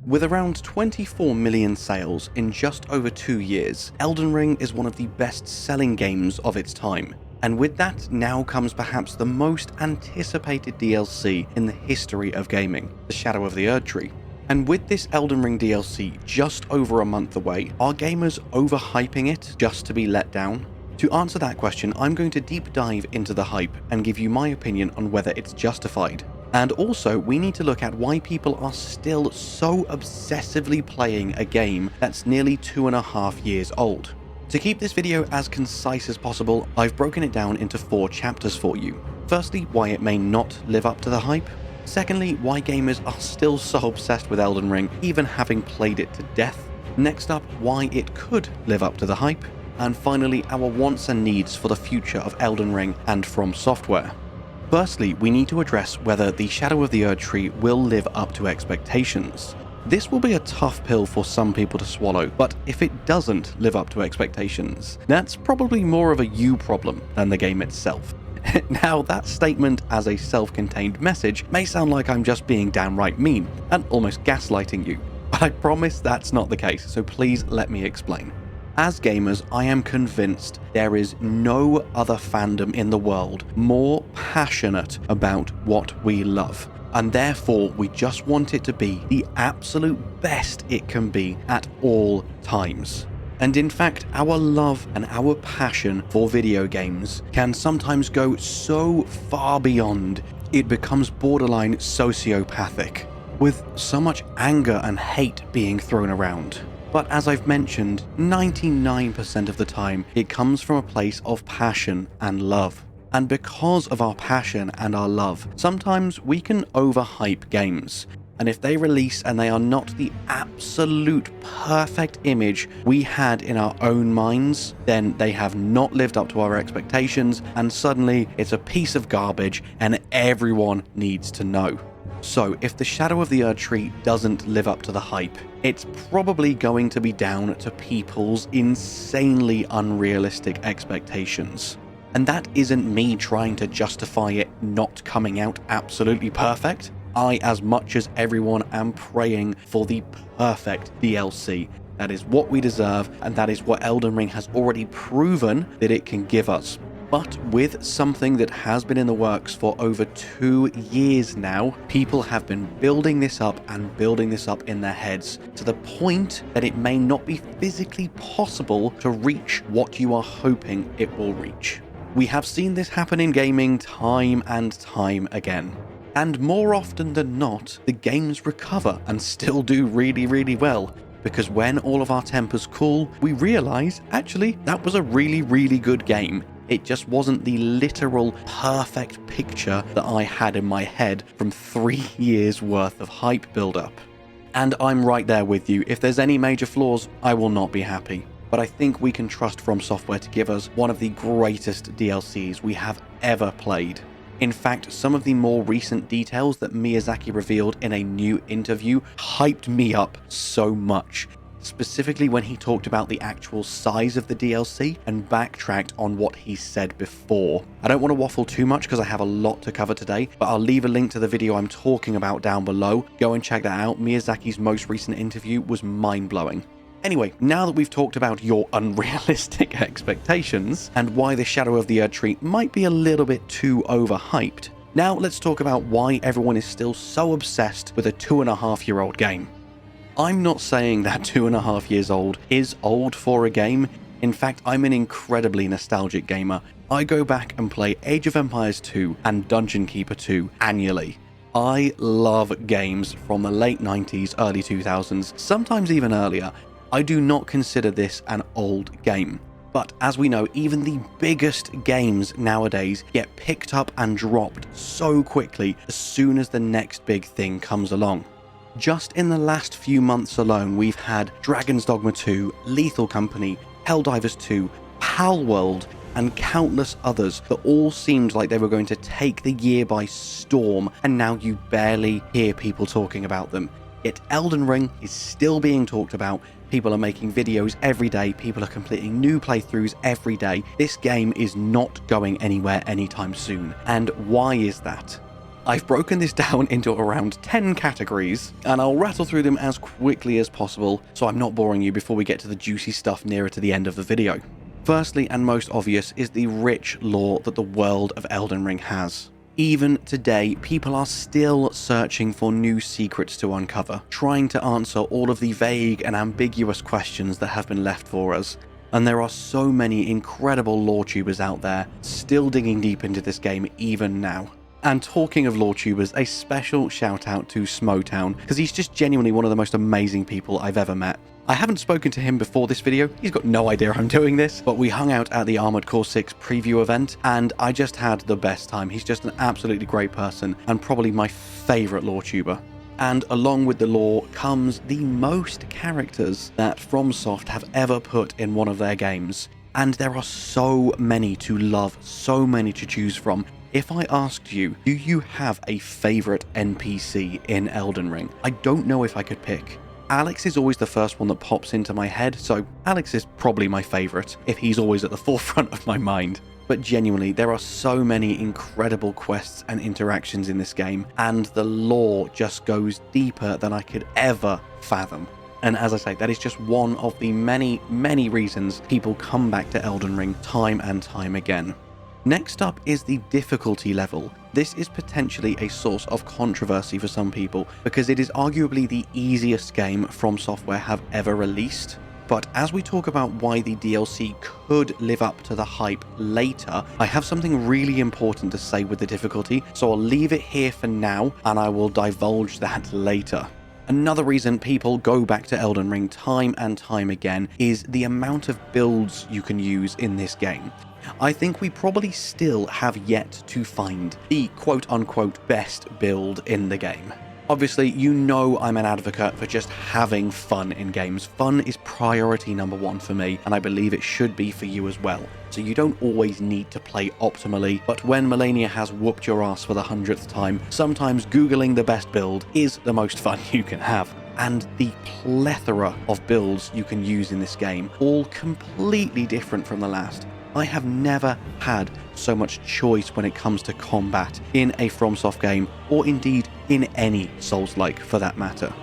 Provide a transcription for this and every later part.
With around 24 million sales in just over 2 years, Elden Ring is one of the best-selling games of its time. And with that now comes perhaps the most anticipated DLC in the history of gaming, the Shadow of the Erdtree. And with this Elden Ring DLC just over a month away, are gamers overhyping it just to be let down? To answer that question, I'm going to deep dive into the hype and give you my opinion on whether it's justified. And also, we need to look at why people are still so obsessively playing a game that's nearly 2.5 years old. To keep this video as concise as possible, I've broken it down into 4 chapters for you. Firstly, why it may not live up to the hype. Secondly, why gamers are still so obsessed with Elden Ring, even having played it to death. Next up, why it could live up to the hype. And finally, our wants and needs for the future of Elden Ring and From Software. Firstly, we need to address whether the Shadow of the Erdtree will live up to expectations. This will be a tough pill for some people to swallow, but if it doesn't live up to expectations, that's probably more of a you problem than the game itself. Now, that statement as a self-contained message may sound like I'm just being downright mean and almost gaslighting you, but I promise that's not the case, so please let me explain. As gamers, I am convinced there is no other fandom in the world more passionate about what we love, and therefore we just want it to be the absolute best it can be at all times. And in fact, our love and our passion for video games can sometimes go so far beyond it becomes borderline sociopathic, with so much anger and hate being thrown around. But as I've mentioned, 99% of the time, it comes from a place of passion and love. And because of our passion and our love, sometimes we can overhype games. And if they release and they are not the absolute perfect image we had in our own minds, then they have not lived up to our expectations, and suddenly it's a piece of garbage and everyone needs to know. So if the Shadow of the Erdtree doesn't live up to the hype, it's probably going to be down to people's insanely unrealistic expectations. And that isn't me trying to justify it not coming out absolutely perfect. I, as much as everyone, am praying for the perfect DLC. That is what we deserve, and that is what Elden Ring has already proven that it can give us. But with something that has been in the works for over 2 years now, people have been building this up and building this up in their heads to the point that it may not be physically possible to reach what you are hoping it will reach. We have seen this happen in gaming time and time again. And more often than not, the games recover and still do really, really well. Because when all of our tempers cool, we realize, actually, that was a really, really good game. It just wasn't the literal perfect picture that I had in my head from 3 years worth of hype build-up. And I'm right there with you. If there's any major flaws, I will not be happy. But I think we can trust From Software to give us one of the greatest DLCs we have ever played. In fact, some of the more recent details that Miyazaki revealed in a new interview hyped me up so much. Specifically when he talked about the actual size of the DLC and backtracked on what he said before. I don't want to waffle too much because I have a lot to cover today, but I'll leave a link to the video I'm talking about down below. Go and check that out. Miyazaki's most recent interview was mind-blowing. Anyway, now that we've talked about your unrealistic expectations and why the Shadow of the Erdtree might be a little bit too overhyped, now let's talk about why everyone is still so obsessed with a 2.5-year-old game. I'm not saying that 2.5 years old is old for a game. In fact, I'm an incredibly nostalgic gamer. I go back and play Age of Empires 2 and Dungeon Keeper 2 annually. I love games from the late 90s, early 2000s, sometimes even earlier. I do not consider this an old game. But as we know, even the biggest games nowadays get picked up and dropped so quickly as soon as the next big thing comes along. Just in the last few months alone, we've had Dragon's Dogma 2, Lethal Company, Helldivers 2, Palworld, and countless others that all seemed like they were going to take the year by storm, and now you barely hear people talking about them. Yet Elden Ring is still being talked about. People are making videos every day, people are completing new playthroughs every day. This game is not going anywhere anytime soon. And why is that? I've broken this down into around 10 categories, and I'll rattle through them as quickly as possible so I'm not boring you before we get to the juicy stuff nearer to the end of the video. Firstly and most obvious is the rich lore that the world of Elden Ring has. Even today, people are still searching for new secrets to uncover, trying to answer all of the vague and ambiguous questions that have been left for us. And there are so many incredible lore tubers out there, still digging deep into this game even now. And talking of lore tubers, a special shout out to Smotown, because he's just genuinely one of the most amazing people I've ever met. I haven't spoken to him before this video, he's got no idea I'm doing this, but we hung out at the Armored Core 6 preview event, and I just had the best time. He's just an absolutely great person, and probably my favourite lore tuber. And along with the lore comes the most characters that FromSoft have ever put in one of their games. And there are so many to love, so many to choose from. If I asked you, do you have a favourite NPC in Elden Ring? I don't know if I could pick. Alex is always the first one that pops into my head, so Alex is probably my favourite, if he's always at the forefront of my mind. But genuinely, there are so many incredible quests and interactions in this game, and the lore just goes deeper than I could ever fathom. And as I say, that is just one of the many, many reasons people come back to Elden Ring time and time again. Next up is the difficulty level. This is potentially a source of controversy for some people because it is arguably the easiest game From Software have ever released. But as we talk about why the DLC could live up to the hype later, I have something really important to say with the difficulty, so I'll leave it here for now and I will divulge that later. Another reason people go back to Elden Ring time and time again is the amount of builds you can use in this game. I think we probably still have yet to find the quote-unquote best build in the game. Obviously, you know I'm an advocate for just having fun in games. Fun is priority number one for me, and I believe it should be for you as well. So you don't always need to play optimally, but when Melania has whooped your ass for the 100th time, sometimes Googling the best build is the most fun you can have. And the plethora of builds you can use in this game, all completely different from the last. I have never had so much choice when it comes to combat in a FromSoft game, or indeed in any Souls-like for that matter.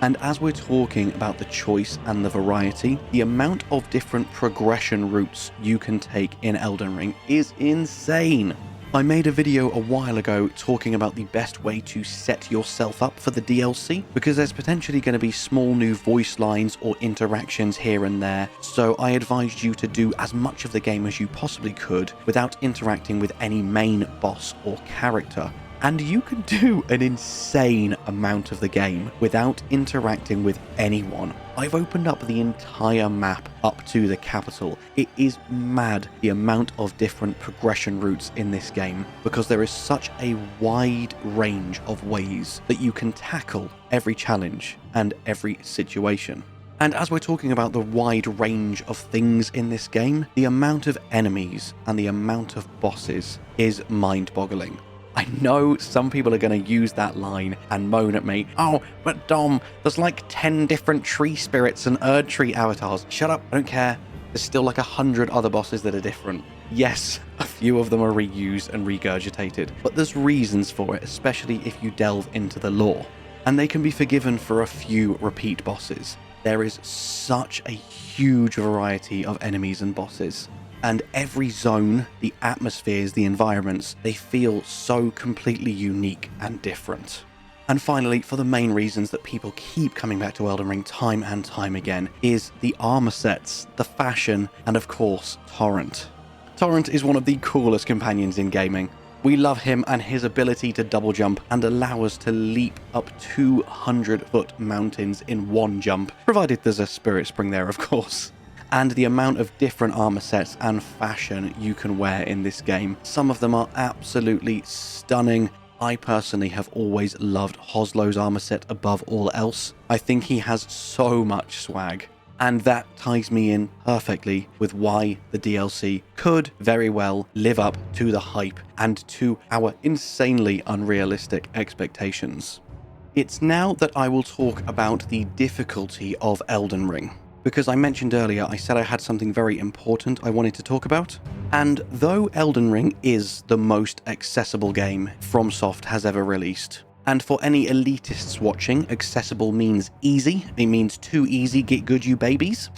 And as we're talking about the choice and the variety, the amount of different progression routes you can take in Elden Ring is insane. I made a video a while ago talking about the best way to set yourself up for the DLC, because there's potentially going to be small new voice lines or interactions here and there, so I advised you to do as much of the game as you possibly could without interacting with any main boss or character. And you can do an insane amount of the game without interacting with anyone. I've opened up the entire map up to the capital. It is mad the amount of different progression routes in this game, because there is such a wide range of ways that you can tackle every challenge and every situation. And as we're talking about the wide range of things in this game, the amount of enemies and the amount of bosses is mind-boggling. I know some people are going to use that line and moan at me, "Oh, but Dom, there's like 10 different tree spirits and Erdtree avatars." Shut up, I don't care. There's still like 100 other bosses that are different. Yes, a few of them are reused and regurgitated, but there's reasons for it, especially if you delve into the lore. And they can be forgiven for a few repeat bosses. There is such a huge variety of enemies and bosses. And every zone, the atmospheres, the environments, they feel so completely unique and different. And finally, for the main reasons that people keep coming back to Elden Ring time and time again, is the armor sets, the fashion, and of course, Torrent. Torrent is one of the coolest companions in gaming. We love him and his ability to double jump and allow us to leap up 200-foot mountains in one jump, provided there's a spirit spring there, of course. And the amount of different armor sets and fashion you can wear in this game. Some of them are absolutely stunning. I personally have always loved Hoslo's armor set above all else. I think he has so much swag. And that ties me in perfectly with why the DLC could very well live up to the hype and to our insanely unrealistic expectations. It's now that I will talk about the difficulty of Elden Ring, because I mentioned earlier I said I had something very important I wanted to talk about. And though Elden Ring is the most accessible game FromSoft has ever released, and for any elitists watching, accessible means easy. It means too easy, get good you babies.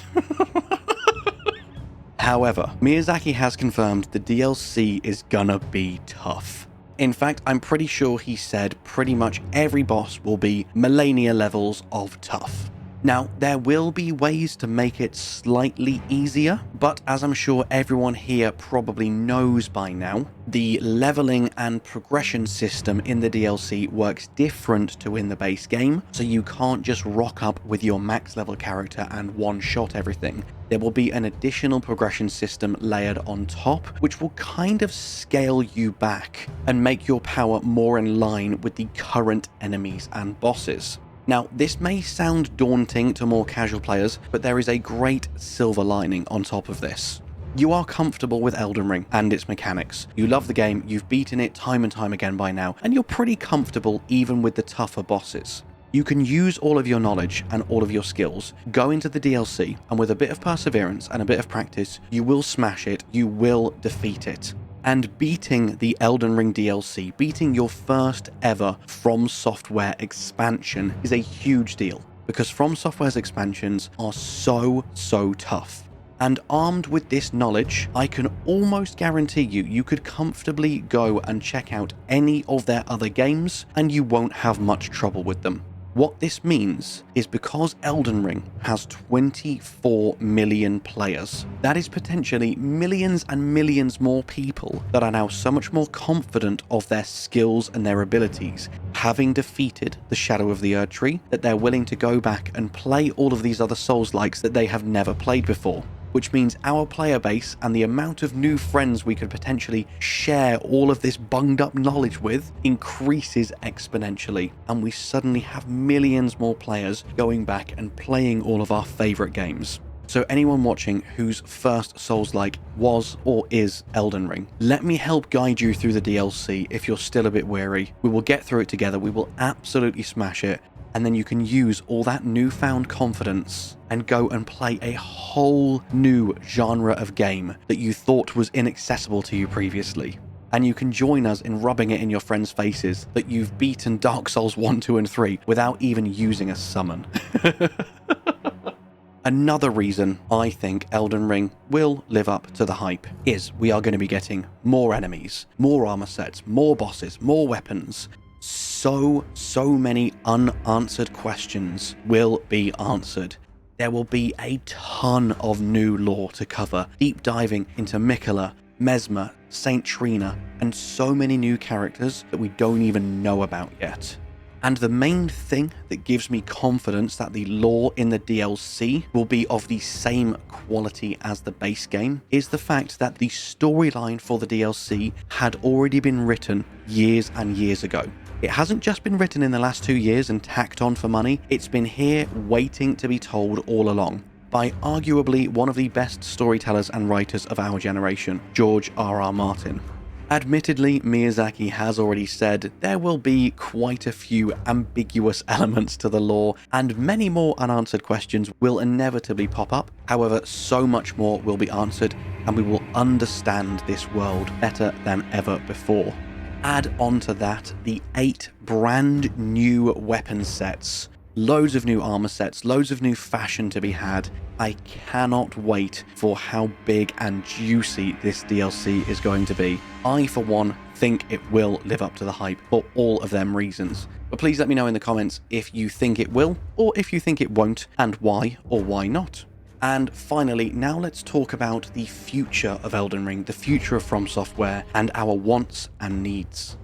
However, Miyazaki has confirmed the DLC is gonna be tough. In fact, I'm pretty sure he said pretty much every boss will be millennia levels of tough. Now, there will be ways to make it slightly easier, but as I'm sure everyone here probably knows by now, the leveling and progression system in the DLC works different to in the base game, so you can't just rock up with your max level character and one-shot everything. There will be an additional progression system layered on top, which will kind of scale you back and make your power more in line with the current enemies and bosses. Now, this may sound daunting to more casual players, but there is a great silver lining on top of this. You are comfortable with Elden Ring and its mechanics. You love the game, you've beaten it time and time again by now, and you're pretty comfortable even with the tougher bosses. You can use all of your knowledge and all of your skills, go into the DLC, and with a bit of perseverance and a bit of practice, you will smash it, you will defeat it. And beating the Elden Ring DLC, beating your first ever From Software expansion is a huge deal, because From Software's expansions are so tough. And armed with this knowledge, I can almost guarantee you could comfortably go and check out any of their other games and you won't have much trouble with them. What this means is because Elden Ring has 24 million players, that is potentially millions and millions more people that are now so much more confident of their skills and their abilities, having defeated the Shadow of the Erdtree, that they're willing to go back and play all of these other Souls-likes that they have never played before. Which means our player base and the amount of new friends we could potentially share all of this bunged up knowledge with increases exponentially, and we suddenly have millions more players going back and playing all of our favourite games. So anyone watching whose first Souls-like was or is Elden Ring, let me help guide you through the DLC if you're still a bit weary. We will get through it together, we will absolutely smash it, and then you can use all that newfound confidence and go and play a whole new genre of game that you thought was inaccessible to you previously. And you can join us in rubbing it in your friends' faces that you've beaten Dark Souls 1, 2, and 3 without even using a summon. Another reason I think Elden Ring will live up to the hype is we are going to be getting more enemies, more armor sets, more bosses, more weapons. So many unanswered questions will be answered. There will be a ton of new lore to cover, deep diving into Miquella, Mesmer, Saint Trina, and so many new characters that we don't even know about yet. And the main thing that gives me confidence that the lore in the DLC will be of the same quality as the base game is the fact that the storyline for the DLC had already been written years and years ago. It hasn't just been written in the last 2 years and tacked on for money, it's been here waiting to be told all along by arguably one of the best storytellers and writers of our generation, George R.R. Martin. Admittedly, Miyazaki has already said there will be quite a few ambiguous elements to the lore, and many more unanswered questions will inevitably pop up. However, so much more will be answered, and we will understand this world better than ever before. Add on to that the 8 brand new weapon sets, loads of new armor sets, loads of new fashion to be had. I cannot wait for how big and juicy this DLC is going to be. I, for one, think it will live up to the hype for all of them reasons. But please let me know in the comments if you think it will, or if you think it won't, and why or why not. And finally, now let's talk about the future of Elden Ring, the future of From Software, and our wants and needs.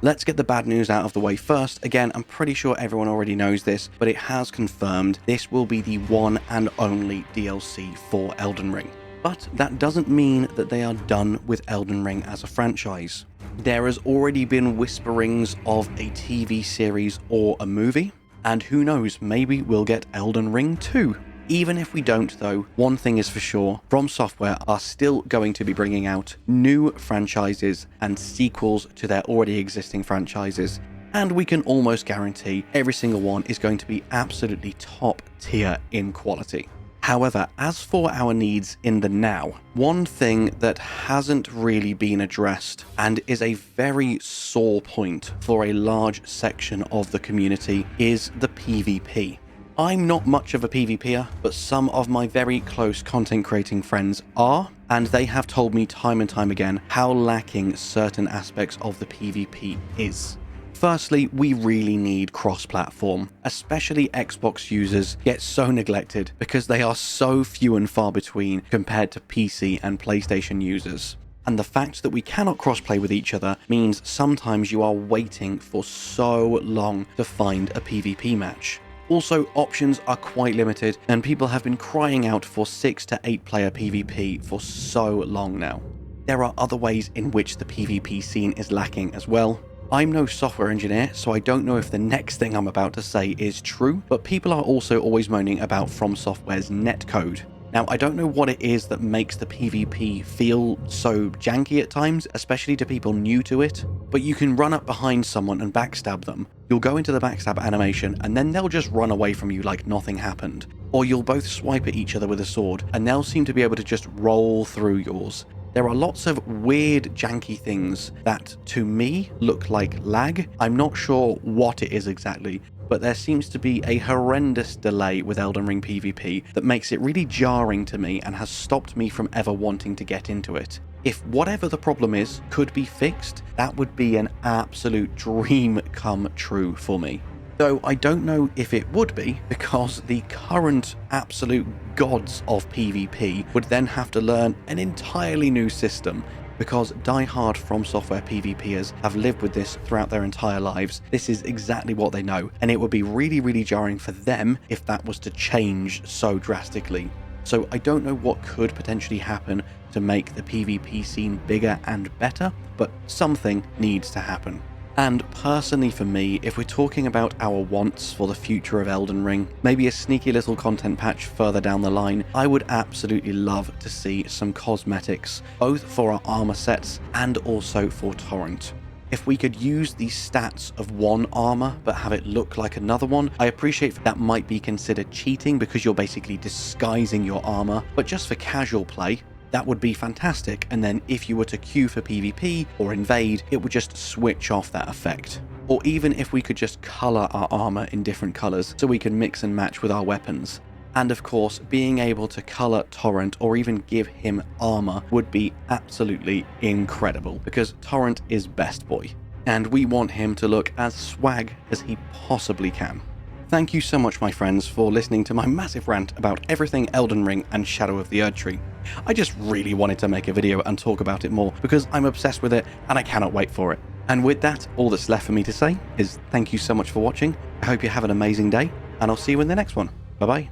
Let's get the bad news out of the way first. Again, I'm pretty sure everyone already knows this, but it has confirmed this will be the one and only DLC for Elden Ring. But that doesn't mean that they are done with Elden Ring as a franchise. There has already been whisperings of a TV series or a movie, and who knows, maybe we'll get Elden Ring 2. Even if we don't though, one thing is for sure, From Software are still going to be bringing out new franchises and sequels to their already existing franchises, and we can almost guarantee every single one is going to be absolutely top tier in quality. However, as for our needs in the now, one thing that hasn't really been addressed and is a very sore point for a large section of the community is the PvP. I'm not much of a PvPer, but some of my very close content creating friends are, and they have told me time and time again how lacking certain aspects of the PvP is. Firstly, we really need cross-platform. Especially Xbox users get so neglected because they are so few and far between compared to PC and PlayStation users. And the fact that we cannot cross-play with each other means sometimes you are waiting for so long to find a PvP match. Also, options are quite limited, and people have been crying out for 6 to 8 player PvP for so long now. There are other ways in which the PvP scene is lacking as well. I'm no software engineer, so I don't know if the next thing I'm about to say is true, but people are also always moaning about From Software's netcode. Now, I don't know what it is that makes the PvP feel so janky at times, especially to people new to it, but you can run up behind someone and backstab them. You'll go into the backstab animation, and then they'll just run away from you like nothing happened. Or you'll both swipe at each other with a sword, and they'll seem to be able to just roll through yours. There are lots of weird, janky things that, to me, look like lag. I'm not sure what it is exactly, but there seems to be a horrendous delay with Elden Ring PvP that makes it really jarring to me and has stopped me from ever wanting to get into it. If whatever the problem is could be fixed, that would be an absolute dream come true for me. Though I don't know if it would be, because the current absolute gods of PvP would then have to learn an entirely new system, because die-hard From Software PvPers have lived with this throughout their entire lives. This is exactly what they know, and it would be really, really jarring for them if that was to change so drastically. So I don't know what could potentially happen to make the PvP scene bigger and better, but something needs to happen. And personally for me, if we're talking about our wants for the future of Elden Ring, maybe a sneaky little content patch further down the line, I would absolutely love to see some cosmetics, both for our armor sets and also for Torrent. If we could use the stats of one armor but have it look like another one, I appreciate that might be considered cheating because you're basically disguising your armor, but just for casual play, that would be fantastic, and then if you were to queue for PvP or invade, it would just switch off that effect. Or even if we could just colour our armour in different colours so we can mix and match with our weapons. And of course, being able to colour Torrent or even give him armour would be absolutely incredible, because Torrent is best boy, and we want him to look as swag as he possibly can. Thank you so much, my friends, for listening to my massive rant about everything Elden Ring and Shadow of the Erdtree. I just really wanted to make a video and talk about it more because I'm obsessed with it and I cannot wait for it. And with that, all that's left for me to say is thank you so much for watching. I hope you have an amazing day, and I'll see you in the next one. Bye bye.